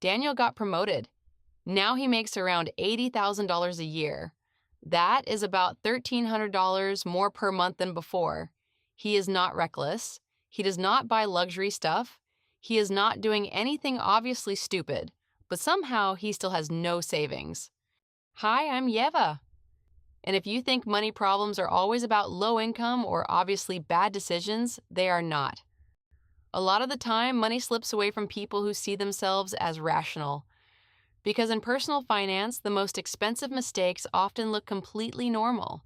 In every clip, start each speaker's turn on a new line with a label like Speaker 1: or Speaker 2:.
Speaker 1: Daniel got promoted. Now he makes around $80,000 a year. That is about $1,300 more per month than before. He is not reckless. He does not buy luxury stuff. He is not doing anything obviously stupid, but somehow he still has no savings. Hi, I'm Yeva. And if you think money problems are always about low income or obviously bad decisions, they are not. A lot of the time, money slips away from people who see themselves as rational. Because in personal finance, the most expensive mistakes often look completely normal.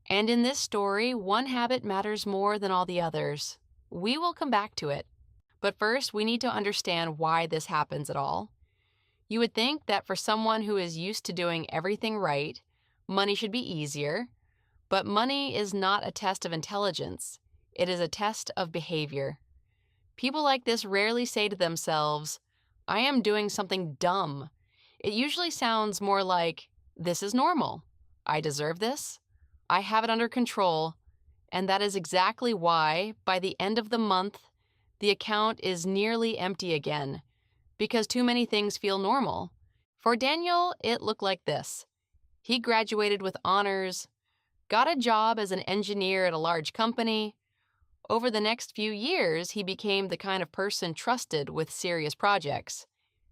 Speaker 1: And in this story, one habit matters more than all the others. We will come back to it. But first, we need to understand why this happens at all. You would think that for someone who is used to doing everything right, money should be easier. But money is not a test of intelligence. It is a test of behavior. People like this rarely say to themselves, I am doing something dumb. It usually sounds more like, this is normal. I deserve this. I have it under control. And that is exactly why, by the end of the month, the account is nearly empty again, because too many things feel normal. For Daniel, it looked like this. He graduated with honors, got a job as an engineer at a large company. Over the next few years, he became the kind of person trusted with serious projects.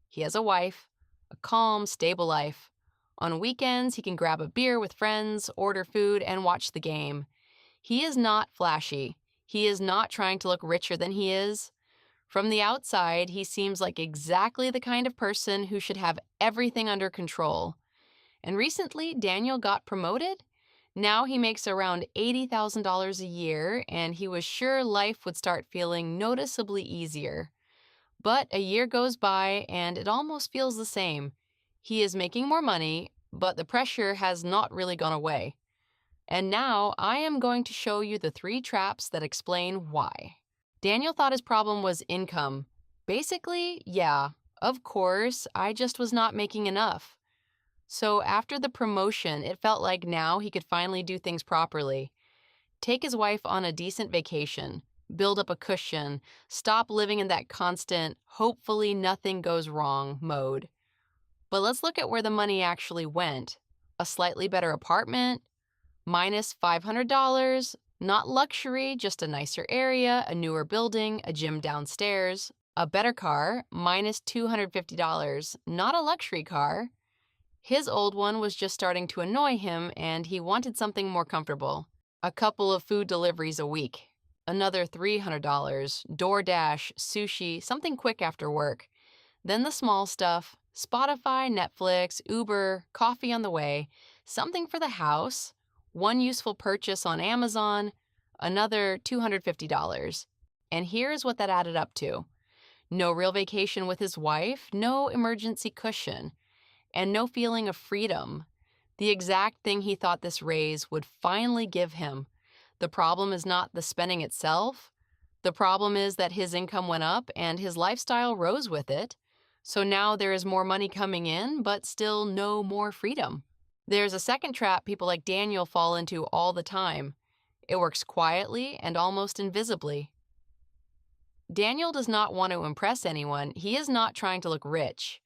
Speaker 1: He has a wife, a calm, stable life. On weekends, he can grab a beer with friends, order food, and watch the game. He is not flashy. He is not trying to look richer than he is. From the outside, he seems like exactly the kind of person who should have everything under control. And recently, Daniel got promoted. Now he makes around $80,000 a year, and he was sure life would start feeling noticeably easier. But a year goes by, and it almost feels the same. He is making more money, but the pressure has not really gone away. And now I am going to show you the 3 traps that explain why. Daniel thought his problem was income. Basically, yeah, of course, I just was not making enough. So after the promotion, it felt like now he could finally do things properly. Take his wife on a decent vacation, build up a cushion, stop living in that constant, hopefully nothing goes wrong mode. But let's look at where the money actually went. A slightly better apartment, minus $500, not luxury, just a nicer area, a newer building, a gym downstairs. A better car, minus $250, not a luxury car. His old one was just starting to annoy him, and he wanted something more comfortable. A couple of food deliveries a week. Another $300, DoorDash, sushi, something quick after work. Then the small stuff, Spotify, Netflix, Uber, coffee on the way, something for the house, one useful purchase on Amazon, another $250. And here's what that added up to. No real vacation with his wife, no emergency cushion, and no feeling of freedom. The exact thing he thought this raise would finally give him. The problem is not the spending itself. The problem is that his income went up and his lifestyle rose with it. So now there is more money coming in, but still no more freedom. There's a second trap people like Daniel fall into all the time. It works quietly and almost invisibly. Daniel does not want to impress anyone. He is not trying to look rich.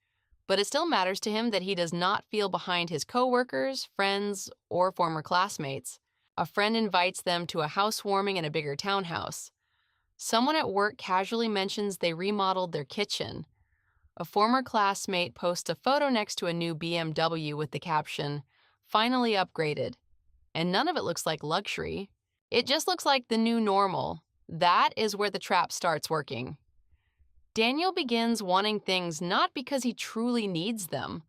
Speaker 1: But it still matters to him that he does not feel behind his coworkers, friends, or former classmates. A friend invites them to a housewarming in a bigger townhouse. Someone at work casually mentions they remodeled their kitchen. A former classmate posts a photo next to a new BMW with the caption, "Finally upgraded." And none of it looks like luxury. It just looks like the new normal. That is where the trap starts working. Daniel begins wanting things not because he truly needs them,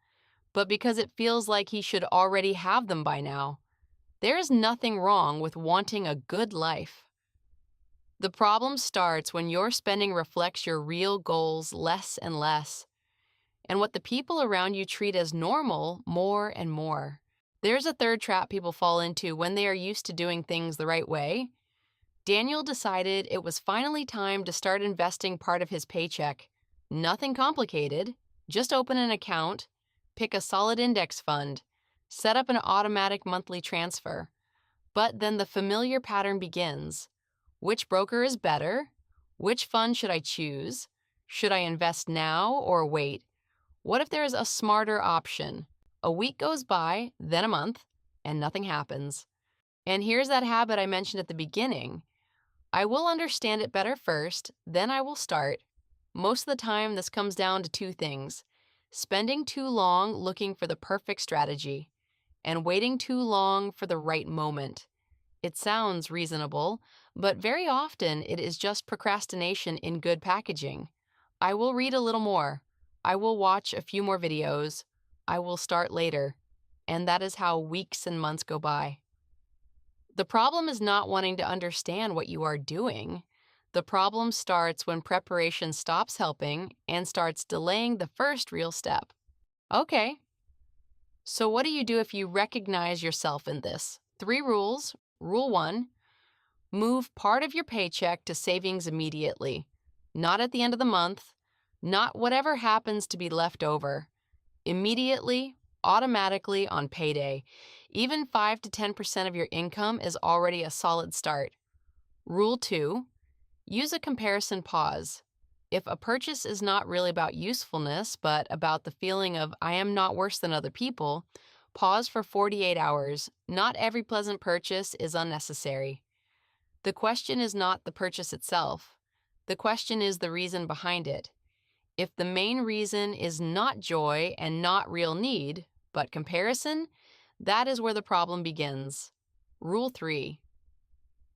Speaker 1: but because it feels like he should already have them by now. There is nothing wrong with wanting a good life. The problem starts when your spending reflects your real goals less and less, and what the people around you treat as normal more and more. There's a third trap people fall into when they are used to doing things the right way. Daniel decided it was finally time to start investing part of his paycheck. Nothing complicated. Just open an account, pick a solid index fund, set up an automatic monthly transfer. But then the familiar pattern begins. Which broker is better? Which fund should I choose? Should I invest now or wait? What if there is a smarter option? A week goes by, then a month, and nothing happens. And here's that habit I mentioned at the beginning. I will understand it better first, then I will start. Most of the time, this comes down to two things: spending too long looking for the perfect strategy, and waiting too long for the right moment. It sounds reasonable, but very often it is just procrastination in good packaging. I will read a little more. I will watch a few more videos. I will start later. And that is how weeks and months go by. The problem is not wanting to understand what you are doing. The problem starts when preparation stops helping and starts delaying the first real step. Okay, so what do you do if you recognize yourself in this? 3 rules. Rule 1: move part of your paycheck to savings immediately. Not at the end of the month, not whatever happens to be left over. Immediately, automatically on payday. Even 5 to 10% of your income is already a solid start. Rule 2: use a comparison pause. If a purchase is not really about usefulness, but about the feeling of I am not worse than other people, pause for 48 hours. Not every pleasant purchase is unnecessary. The question is not the purchase itself. The question is the reason behind it. If the main reason is not joy and not real need, but comparison, that is where the problem begins. Rule 3: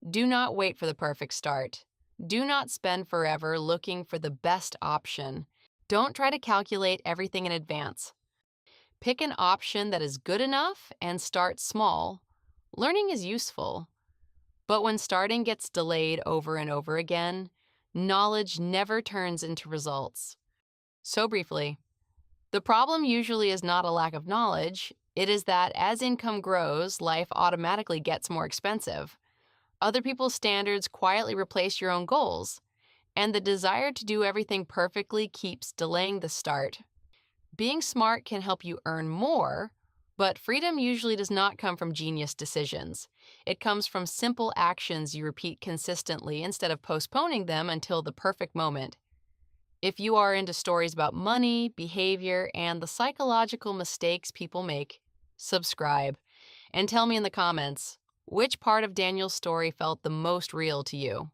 Speaker 1: do not wait for the perfect start. Do not spend forever looking for the best option. Don't try to calculate everything in advance. Pick an option that is good enough and start small. Learning is useful, but when starting gets delayed over and over again, knowledge never turns into results. So briefly, the problem usually is not a lack of knowledge. It is that as income grows, life automatically gets more expensive. Other people's standards quietly replace your own goals, and the desire to do everything perfectly keeps delaying the start. Being smart can help you earn more, but freedom usually does not come from genius decisions. It comes from simple actions you repeat consistently instead of postponing them until the perfect moment. If you are into stories about money, behavior, and the psychological mistakes people make, subscribe and tell me in the comments which part of Daniel's story felt the most real to you.